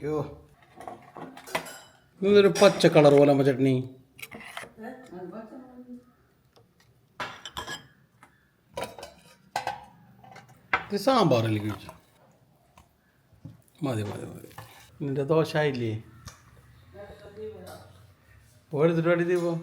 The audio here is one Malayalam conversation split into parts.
അയ്യോ ഇതൊരു പച്ച കളർ പോലെ അമ്മ ചട്നി. ഇത് സാമ്പാറല്ലേ കഴിച്ചു? മതി മതി മതി. നിന്റെ ദോശ ആയില്ലേ? പോയെടുത്തിട്ട് വേണ്ടി തീപ്പോ.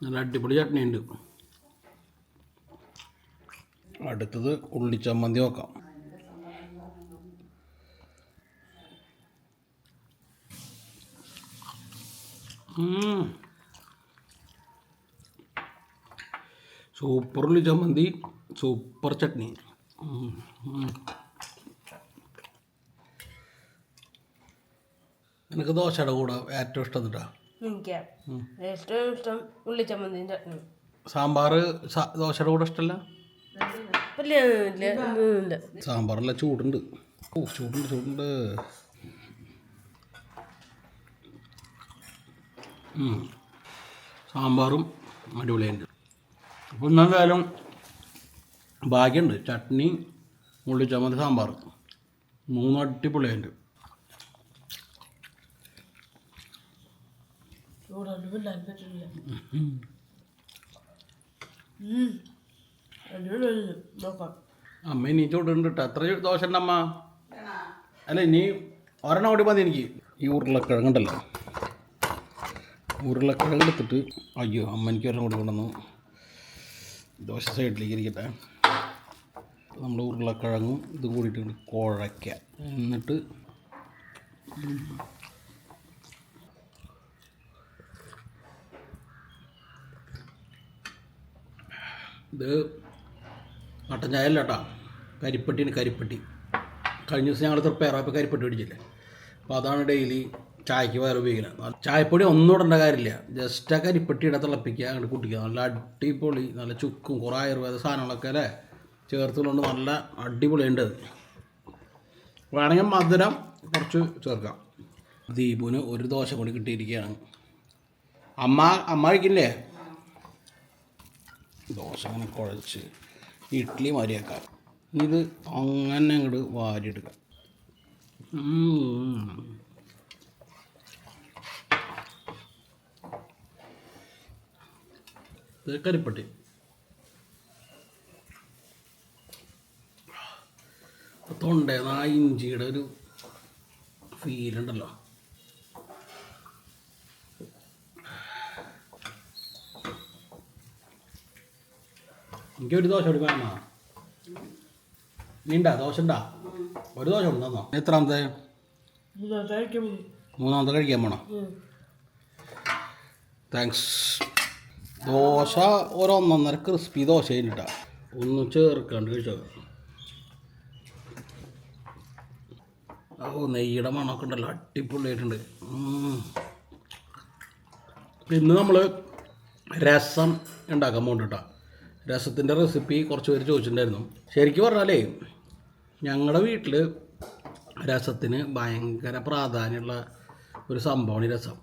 നല്ല അടിപൊളി ചട്നി ഉണ്ട്. അടുത്തത് ഉള്ളിച്ചമ്മന്തി നോക്കാം. സൂപ്പർ ഉള്ളിച്ചമ്മന്തി, സൂപ്പർ ചട്നി. എനിക്ക് ദോശയുടെ കൂടെ ഏറ്റവും ഇഷ്ടം എന്നിട്ടാ. എനിക്ക് ഏറ്റവും ഇഷ്ടം ഉള്ളിച്ചമ്മന്തിയും ചട്നി. സാമ്പാർ ദോശയുടെ കൂടെ ഇഷ്ടമല്ല? സാമ്പാറല്ല, ചൂടുണ്ട്. ഓ ചൂടുണ്ട് ചൂടുണ്ട്. സാമ്പാറും അടിപൊളിയുണ്ട്. അപ്പോൾ എന്തായാലും ഭാഗ്യമുണ്ട്. ചട്നി, ഉള്ളിച്ചമ്മന്തി, സാമ്പാർ മൂന്നും അടിപൊളിയുണ്ട്. അമ്മ ഇനി ചൂടുണ്ട് കേട്ടോ. എത്ര ദോശ ഉണ്ട് അമ്മ? അല്ല ഇനി ഒരെണ്ണം കൂടി മതി എനിക്ക്. ഈ ഉരുളക്കിഴങ്ങുണ്ടല്ലോ, ഉരുളക്കിഴങ്ങ് എടുത്തിട്ട് അയ്യോ അമ്മ എനിക്ക് ഒരെണ്ണം കൂടി കൊണ്ടുവന്നു. ദോശ സൈഡിലേക്ക് ഇരിക്കട്ടെ. നമ്മൾ ഉരുളക്കിഴങ്ങും ഇതും കൂടിയിട്ട് കുഴയ്ക്കുക. എന്നിട്ട് ഇത് മട്ടൻ ചായ അല്ല കേട്ടോ, കരിപ്പട്ടിയാണ്. കരിപ്പട്ടി കഴിഞ്ഞ ദിവസം ഞങ്ങൾ തൃപ്പേറായപ്പോൾ കരിപ്പട്ടി പിടിച്ചില്ലേ, അപ്പോൾ അതാണ് ഡെയിലി ചായക്ക് വേറെ ഉപയോഗിക്കുന്നത്. ചായപ്പൊടി ഒന്നും ഇടേണ്ട കാര്യമില്ല, ജസ്റ്റ് ആ കരിപ്പട്ടിയുടെ തിളപ്പിക്കുക, അങ്ങോട്ട് കുട്ടിക്കുക. നല്ല അടിപൊളി, നല്ല ചുക്കും കുറേ ആയുർവേദ സാധനങ്ങളൊക്കെ അല്ലേ ചേർത്തുകൊണ്ട് നല്ല അടിപൊളിയുണ്ട്. വേണമെങ്കിൽ മധുരം കുറച്ച് ചേർക്കാം. ദീപുവിന് ഒരു ദോശ കൂടി കിട്ടിയിരിക്കുകയാണ്. അമ്മ കഴിക്കില്ലേ? ദോശ അങ്ങനെ കുഴച്ച് ഇഡ്ഡലി മാതിരിയാക്കാം. ഇത് അങ്ങനെ അങ്ങോട്ട് വാരിയെടുക്കാം. ഇത് കരിപ്പട്ടി. തൊണ്ടേന്ന് ആ ഇഞ്ചിയുടെ ഒരു ഫീലുണ്ടല്ലോ. എനിക്കൊരു ദോശ കൂടി വേണോ? നീണ്ടാ ദോശ ഉണ്ടാ? ഒരു ദോശ ഉണ്ട് തന്നോ? എത്രാമത്തെ? മൂന്നാമത്തെ കഴിക്കാൻ പോണോ? താങ്ക്സ്. ദോശ ഒരൊന്നൊന്നര ക്രിസ്പി ദോശ കഴിഞ്ഞിട്ടാ, ഒന്നും ചേർക്കാണ്ട് കഴിച്ചോ. ഓ നെയ്യുടെ മണമൊക്കെ ഉണ്ടല്ലോ, അടിപൊളിയായിട്ടുണ്ട്. ഇന്ന് നമ്മൾ രസം ഉണ്ടാക്കാൻ പോകണ്ട. രസത്തിൻ്റെ റെസിപ്പി കുറച്ച് പേര് ചോദിച്ചിട്ടുണ്ടായിരുന്നു. ശരിക്കും പറഞ്ഞാലേ ഞങ്ങളുടെ വീട്ടിൽ രസത്തിന് ഭയങ്കര പ്രാധാന്യമുള്ള ഒരു സംഭവമാണ് ഈ രസം.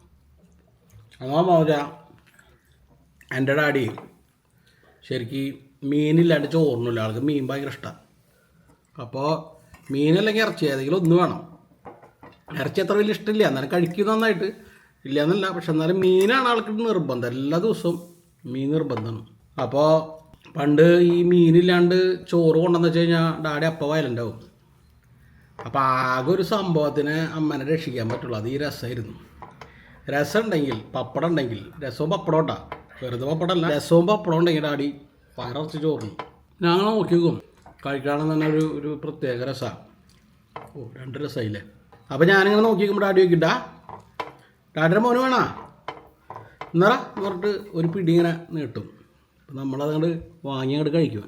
അതാണെന്ന് വെച്ചാൽ എൻ്റെ ഡാഡി ശരിക്കും മീനില്ലാണ്ട് ചോറിനില്ല. ആൾക്ക് മീൻ ഭയങ്കര ഇഷ്ടമാണ്. അപ്പോൾ മീനല്ലെങ്കിൽ ഇറച്ചി ഏതെങ്കിലും ഒന്ന് വേണം. ഇറച്ചി അത്ര വലിയ ഇഷ്ടമില്ല, എന്നാലും കഴിക്കും നന്നായിട്ട്, ഇല്ല എന്നല്ല. പക്ഷെ എന്നാലും മീനാണ് ആൾക്ക് നിർബന്ധം. എല്ലാ ദിവസവും മീൻ നിർബന്ധമാണ്. അപ്പോൾ പണ്ട് ഈ മീനില്ലാണ്ട് ചോറ് കൊണ്ടെന്ന് വെച്ച് കഴിഞ്ഞാൽ ഡാഡി അപ്പം വയലുണ്ടാവും. അപ്പോൾ ആകെ ഒരു സംഭവത്തിന് അമ്മനെ രക്ഷിക്കാൻ പറ്റുള്ളൂ, അത് ഈ രസമായിരുന്നു. രസം ഉണ്ടെങ്കിൽ, പപ്പടം ഉണ്ടെങ്കിൽ, രസവും പപ്പടം ഉണ്ടാ, വെറുതെ പപ്പടമല്ല, രസവും പപ്പടം ഉണ്ടെങ്കിൽ ഡാഡി പയറച്ച് ചോറും. ഞങ്ങൾ നോക്കിക്കും കഴിക്കാണെന്ന് തന്നെ ഒരു പ്രത്യേക രസമാണ്. ഓ 2 രസമായില്ലേ. അപ്പോൾ ഞാനിങ്ങനെ നോക്കിക്കുമ്പോൾ ഡാഡി നോക്കിട്ടാ, ഡാഡിയുടെ മോന് വേണോ എന്നറ എന്ന് പറഞ്ഞിട്ട് ഒരു പിടി ഇങ്ങനെ നീട്ടും. അപ്പം നമ്മളതങ്ങോട്ട് വാങ്ങി അങ്ങോട്ട് കഴിക്കുക.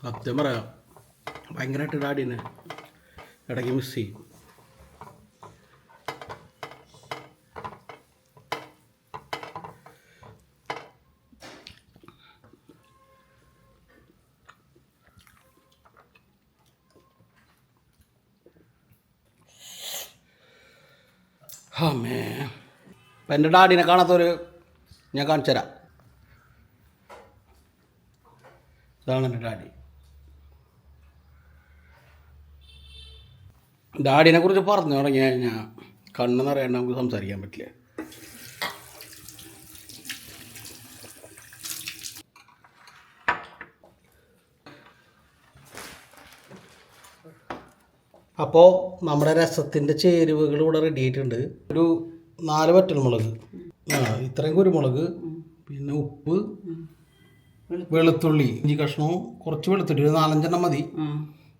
സത്യം പറയാം, ഭയങ്കരമായിട്ട് ഡാഡിനെ ഇടയ്ക്ക് മിസ് ചെയ്യും. അമ്മേ അപ്പം എൻ്റെ ഡാഡിനെ കാണാത്തൊരു ഞാൻ കാണിച്ചു തരാം. ഇതാണ് എൻ്റെ ഡാഡി. ഡാഡിനെ കുറിച്ച് പറഞ്ഞു തുടങ്ങി കഴിഞ്ഞാൽ കണ്ണെന്ന് അറിയാണ്ട് നമുക്ക് സംസാരിക്കാൻ പറ്റില്ല. അപ്പോൾ നമ്മുടെ രസത്തിൻ്റെ ചേരുവകൾ ഇവിടെ റെഡി ആയിട്ടുണ്ട്. ഒരു 4 വറ്റൽമുളക്, ഇത്രയും കുരുമുളക്, പിന്നെ ഉപ്പ്, വെളുത്തുള്ളി, ഇഞ്ചി കഷ്ണവും കുറച്ച് വെളുത്തുള്ളി, ഒരു 4-5 മതി.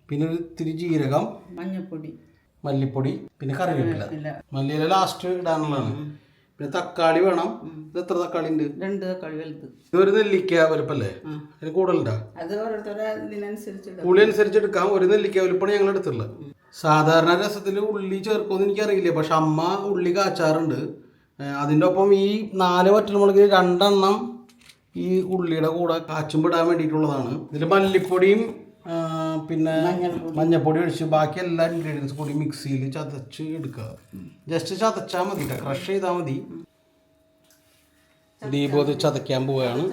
പിന്നെ ഒരു ഇത്തിരി ജീരകം, മഞ്ഞപ്പൊടി, മല്ലിപ്പൊടി, പിന്നെ കറിവേപ്പില. മല്ലിയില ലാസ്റ്റ് ഇടാനുള്ളതാണ്. പിന്നെ തക്കാളി വേണം. ഇത് എത്ര തക്കാളി ഉണ്ട്? 2 തക്കാളി വലുത്. ഇതൊരു നെല്ലിക്ക വലുപ്പല്ലേ? അതിന് കൂടുതലുണ്ടോ? അത് ഓരോരുത്തരുടെ ഇതിനനുസരിച്ച് പുളി അനുസരിച്ച് എടുക്കാം. ഒരു നെല്ലിക്ക വലുപ്പമാണ് ഞങ്ങൾ എടുത്തുള്ളത്. സാധാരണ രസത്തിൽ ഉള്ളി ചേർക്കുമെന്ന് എനിക്കറിയില്ല, പക്ഷെ അമ്മ ഉള്ളി കാച്ചാറുണ്ട്. അതിൻ്റെ ഒപ്പം ഈ 4 വറ്റൽമുളക് 2 എണ്ണം ഈ ഉള്ളിയുടെ കൂടെ കാച്ചുമ്പിടാൻ വേണ്ടിയിട്ടുള്ളതാണ്. ഇതിൽ മല്ലിപ്പൊടിയും പിന്നെ മഞ്ഞപ്പൊടി ഒഴിച്ച് ബാക്കി എല്ലാ ഇൻഗ്രീഡിയൻസ് കൂടി മിക്സിയിൽ ചതച്ച് എടുക്കുക. ജസ്റ്റ് ചതച്ചാൽ മതി, ക്രഷ് ചെയ്താൽ മതി. ദീപം അത് ചതയ്ക്കാൻ പോവുകയാണ്.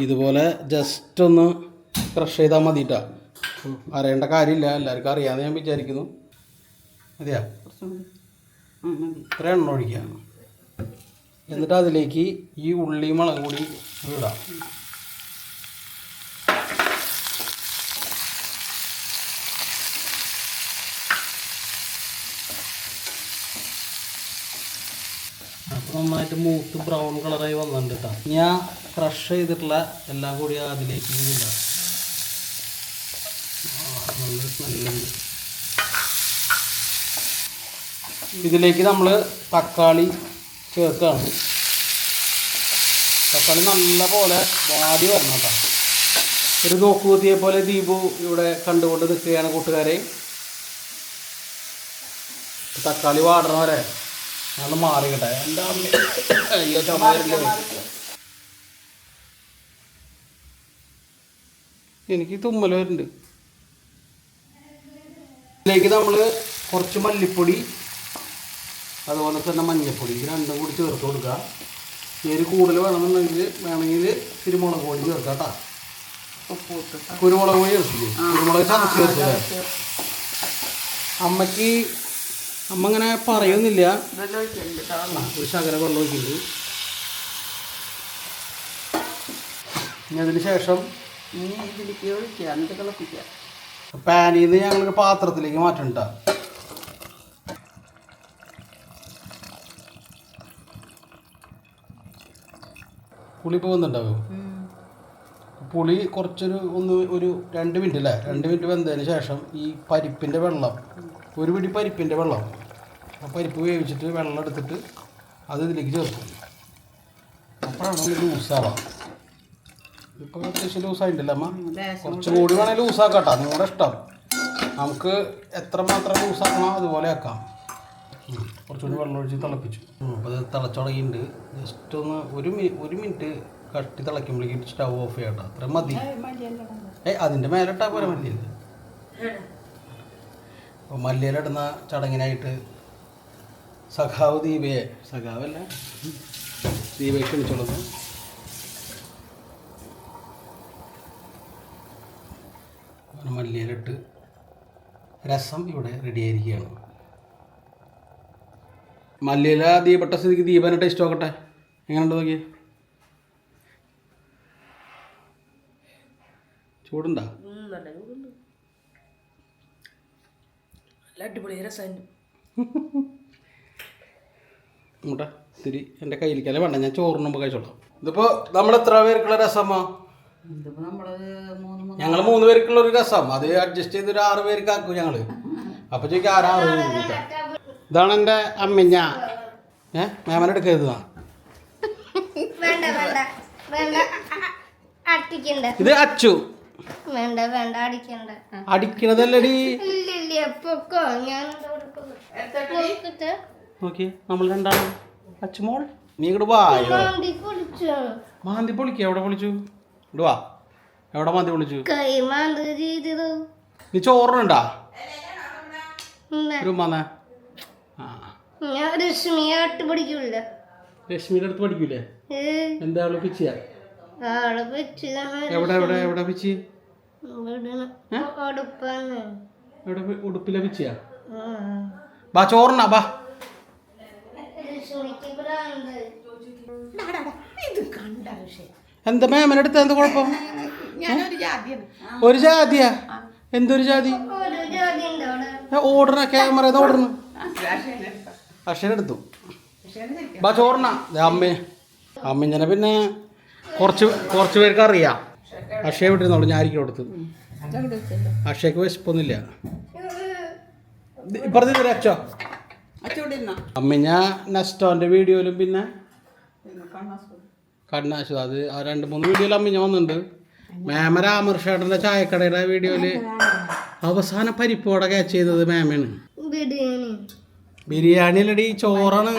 ഇതുപോലെ ജസ്റ്റ് ഒന്ന് ക്രഷ് ചെയ്താൽ മതിട്ടാ, അറിയേണ്ട കാര്യമില്ല, എല്ലാവർക്കും അറിയാമെന്ന് ഞാൻ വിചാരിക്കുന്നു. അതെയാ, ഇത്ര എണ്ണ ഒഴിക്കുക. എന്നിട്ട് അതിലേക്ക് ഈ ഉള്ളി മുളക് കൂടി ഇടാം. അപ്പോൾ നന്നായിട്ട് മൂത്ത് ബ്രൗൺ കളറായി വന്നിട്ടുണ്ട് കേട്ടോ. ഞാൻ ക്രഷ് ചെയ്തിട്ടുള്ള എല്ലാം കൂടി അതിലേക്ക് ഇടാം. നല്ല സ്മെല്ലുണ്ട്. ഇതിലേക്ക് നമ്മൾ തക്കാളി ചേർക്കുകയാണ്. തക്കാളി നല്ല പോലെ വാടി വരണം കേട്ടോ. ഒരു നോക്കുകുത്തിയെ പോലെ ദീപു ഇവിടെ കണ്ടുകൊണ്ട് നിൽക്കുകയാണ് കൂട്ടുകാരെ. തക്കാളി വാടണ വരെ നല്ല മാറി കേട്ടെ. എൻ്റെ അമ്മ അയ്യോ ചുമരില്ല, എനിക്ക് തുമ്മൽ വരുന്നുണ്ട്. ഇതിലേക്ക് നമ്മൾ കുറച്ച് മല്ലിപ്പൊടി, അതുപോലെ തന്നെ മഞ്ഞൾപ്പൊടി, ഇത് രണ്ടും കൂടി ചേർത്ത് കൊടുക്കുക. എരി കൂടുതൽ വേണമെങ്കിൽ കുരുമുളക് പൊടി ചേർക്കാം കേട്ടോ. കുരുമുളക് പൊടി ചേർത്തില്ലേ? കുരുമുളക് ചതച്ച് ചേർത്തില്ലേ? അമ്മ അങ്ങനെ പറയുന്നില്ല. ഒരു ശകലം വെള്ളം ഒഴിക്കുന്നുണ്ട്. ഇനി അതിന് ശേഷം ഇതിലേക്ക് ഒഴിക്കുക, എന്നിട്ട് തിളപ്പിക്കുക. പാനിൽ നിന്ന് ഞങ്ങളൊരു പാത്രത്തിലേക്ക് മാറ്റണ്ട. പുളി പോകുന്നുണ്ടാവും. പുളി കുറച്ചൊരു ഒരു 2 മിനിറ്റ് അല്ലേ, 2 മിനിറ്റ് വെന്തതിന് ശേഷം ഈ പരിപ്പിൻ്റെ വെള്ളം, ഒരു പിടി പരിപ്പിൻ്റെ വെള്ളം, ആ പരിപ്പ് വേവിച്ചിട്ട് വെള്ളം എടുത്തിട്ട് അത് ഇതിലേക്ക് ചേർക്കും. അപ്പോഴാണ് ഒന്ന് ലൂസാവാം. ഇപ്പോൾ അത്യാവശ്യം ലൂസായിട്ടുണ്ടല്ലോ അമ്മ. കുറച്ചും കൂടി വേണമെങ്കിൽ ലൂസാക്കാം കേട്ടോ, നിങ്ങളുടെ ഇഷ്ടം. നമുക്ക് എത്രമാത്രം ലൂസാക്കണോ അതുപോലെ ആക്കാം. കുറച്ചുകൂടി വെള്ളം ഒഴിച്ച് തിളപ്പിച്ചു. അപ്പോൾ അത് തിളച്ചുടങ്ങിയിട്ടുണ്ട്. ജസ്റ്റ് ഒന്ന് ഒരു മിനിറ്റ് കട്ടി തിളയ്ക്കുമ്പോഴേക്കും സ്റ്റവ് ഓഫ് ചെയ്യാം കേട്ടോ. അത്ര മതി. അതിൻ്റെ മേലിട്ടാൽ പോലെ മല്ലിയില്ല. അപ്പോൾ മല്ലിയില ഇടുന്ന ചടങ്ങിനായിട്ട് സഖാവ് ദീപയെ, സഖാവല്ല ദീപയെ ക്ഷണിച്ചോളുന്നു. മല്ലിയിലിട്ട് രസം ഇവിടെ റെഡി ആയിരിക്കുകയാണ്. മല്ലിയില ദീപട്ട സ്ഥിതിക്ക് ദീപനെ ടേസ്റ്റ് നോക്കട്ടെ, എങ്ങനെയുണ്ട് നോക്കിയേ. ചൂടുണ്ടോ? അടിപൊളി രസമുണ്ട്. ഇങ്ങോട്ടെ ഇത്തിരി എൻ്റെ കയ്യിലേക്കല്ലേ വേണ്ട, ഞാൻ ചോറിന് മുമ്പ് കഴിച്ചോളാം. ഇതിപ്പോൾ നമ്മൾ എത്ര പേർക്കുള്ള രസമാ? ഞങ്ങൾ 3 പേർക്കുള്ള ഒരു രസം, അത് അഡ്ജസ്റ്റ് ചെയ്ത് ഒരു 6 പേർക്ക് ആക്കും ഞങ്ങൾ. അപ്പോൾ ചോദിക്കാം ആരാ 6 പേർക്ക്. ഇതാണ് എൻ്റെ അമ്മഞ്ഞ. മേമനെടുക്കരുത്. ഇത് അച്ചു. അടിക്കണതല്ലടി. നോക്കി നമ്മൾ രണ്ടാളും. അച്ചുമോൾ നീ ഇങ്ങോട്ട് വായോ. മാന്തി പൊളിക്കുക. എവിടെ പൊളിച്ചു? ഇങ്ങോട്ട് വാ. എവിടെ മാന്തി പൊളിച്ചു? നീ ചോറിനുണ്ടാ ഒരു ഉമ്മാന്നേ? ആ ഞാൻ രശ്മിയായിട്ട് പഠിക്കില്ല. രശ്മിയുടെ അടുത്ത് പഠിക്കൂലേ? എന്താ അവള് പിച്ചിയ? ആളെ പറ്റില്ല. എവിടെ എവിടെ എവിടെ പിച്ചി? അടുപ്പാണ്. എവിടെ ഉടുപ്പിലെ പിച്ചിയ? ബാ ചോറിനാ ബാ. എന്താ മേമന്റെ അടുത്ത് എന്താ കുഴപ്പം? ഒരു ജാതിയാ? എന്തൊരു ജാതി? ഓടണ ക്യാമറ ഓടണു. അക്ഷര എടുത്തു. ബാ ചോറിനാ. അമ്മിഞ്ഞനെ പിന്നെ കുറച്ച് പേർക്ക് അറിയാം. അക്ഷയ വിട്ടിരുന്നോളൂ, ഞാൻ ആയിരിക്കും കൊടുത്ത്. അക്ഷയ്ക്ക് വിശപ്പൊന്നുമില്ല. ഇപ്പുറത്ത് അച്ഛോ അമ്മിഞ്ഞ നെസ്റ്റോന്റെ വീഡിയോയിലും പിന്നെ കണ്ണാശു അത് 2-3 വീഡിയോയിൽ അമ്മിഞ്ഞ വന്നിട്ടുണ്ട്. മേമ രാമർഷേട്ടൻ്റെ ചായക്കടയുടെ വീഡിയോയില് അവസാന പരിപ്പോടെ ക്യാച്ച് ചെയ്തത് മേമയാണ്. ബിരിയാണി അല്ലടി, ചോറാണ്.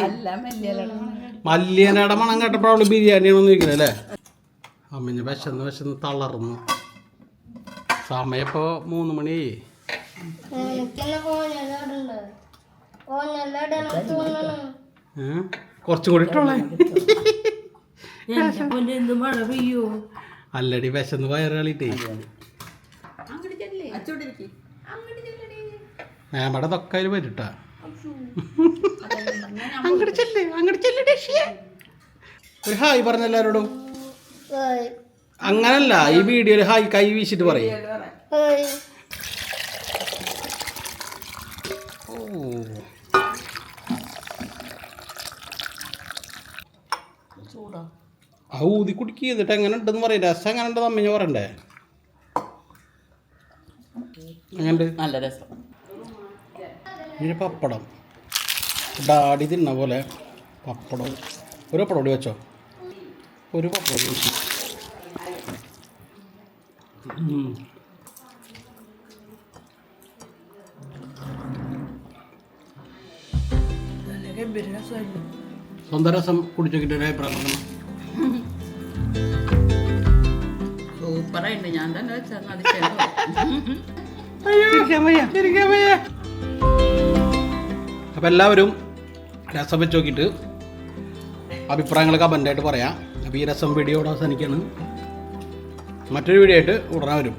മല്ലിയനയുടെ മണം കേട്ടപ്പോൾ അവള് ബിരിയാണിയാണെന്ന് ചോദിക്കുന്നത് അല്ലേ? അമ്മിഞ്ഞ വിശന്ന് തളർന്നു. സമയം ഇപ്പോൾ 3 മണി. കുറച്ചും കൂടി ഇട്ടോളേ. മഴ പെയ്യോ? അല്ലടി വിശന്ന് വയറുകളിട്ടേ. മേമയുടെ തൊക്കയിൽ വരിട്ടാ. ഒരു ഹായ് പറഞ്ഞ എല്ലാവരോടും. അങ്ങനല്ല, ഈ വീഡിയോയിൽ ഹായ് കൈ വീശിട്ട് പറയും. ആ ഊതി കുടിക്കുക. എന്നിട്ട് എങ്ങനെ ഉണ്ടെന്ന് പറയും. രസം എങ്ങനെ ഉണ്ടെന്ന് അമ്മ പറയണ്ടേ? അങ്ങനെ നല്ല രസം. ഇനി പപ്പടം ഡാഡി തിന്ന പോലെ പപ്പടം. ഒരു പപ്പടം കൂടി വെച്ചോ. ഒരു പപ്പടം വെച്ചു. സ്വന്തം രസം കുടിച്ചോക്കിട്ട് ഒരു അഭിപ്രായം പറഞ്ഞു. സൂപ്പറായിട്ട് ഞാൻ തന്നെ വെച്ചാൽ അപ്പം എല്ലാവരും രസം വെച്ച് നോക്കിയിട്ട് അഭിപ്രായങ്ങൾ കമൻ്റായിട്ട് പറയാം. അപ്പോൾ ഈ രസം വീഡിയോ ഇവിടെ അവസാനിക്കുകയാണ്. മറ്റൊരു വീഡിയോ ആയിട്ട് ഉടനെ വരും.